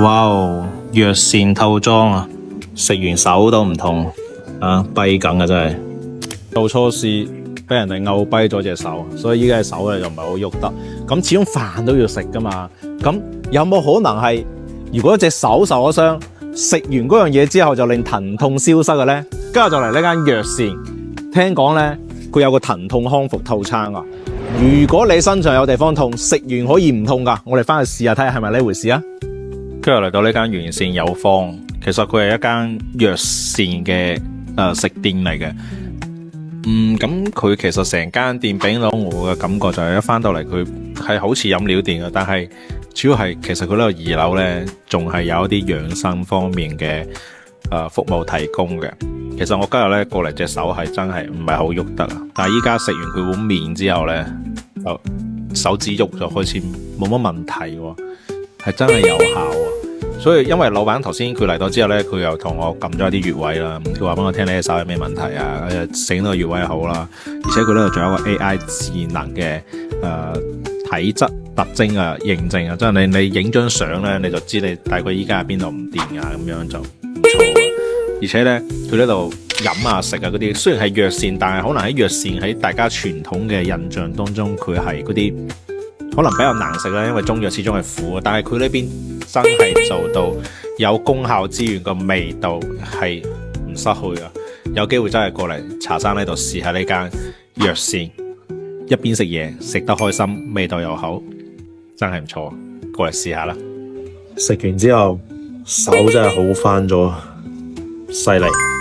哇哦，藥膳套裝啊，食完手都唔痛啊，跛緊啊真係。做錯事俾人哋拗跛咗隻手，所以依家隻手咧就唔係好喐得。咁始終飯都要食噶嘛，咁有冇可能係如果隻手受咗傷，食完嗰樣嘢之後就令疼痛消失嘅咧？今日就嚟呢間藥膳，聽講咧佢有個疼痛康復套餐啊！如果你身上有地方痛，食完可以唔痛噶，我哋翻去試下睇下係咪呢回事啊！跟住嚟到呢間完善有方，其實佢係一間藥膳嘅食店嚟嘅。咁佢其實成間店俾到我嘅感覺就係一翻到嚟佢係好似飲料店嘅，但係主要係其實佢呢個二樓呢，仲係有一啲養生方面嘅服務提供嘅。其實我今日呢過嚟隻手係真係唔係好喐得啊，但係依家食完佢碗麵之後呢，就手指喐就開始冇乜問題喎，係真係有效啊！所以因為老闆頭先佢嚟到之後呢，佢又同我撳咗一啲穴位啦，佢話幫我聽你隻手有咩問題啊，整到個穴位好啦，而且佢呢度仲有一個 AI 智能嘅體質特徵啊認證啊，即係你影張相呢，你就知你大概依家喺邊度唔掂啊，咁樣就唔錯。而且呢，佢呢度飲啊食啊嗰啲，雖然係藥膳，但係可能喺藥膳喺大家傳統嘅印象當中，佢係嗰啲可能比較難食啦，因為中藥始終係苦，但係佢呢邊真係做到有功效之餘個味道係唔失去啊！有機會真係過嚟茶山呢度試下呢間藥膳，一邊食嘢食得開心，味道又好，真係唔錯，過嚟試下啦！食完之後手真係好翻咗，犀利！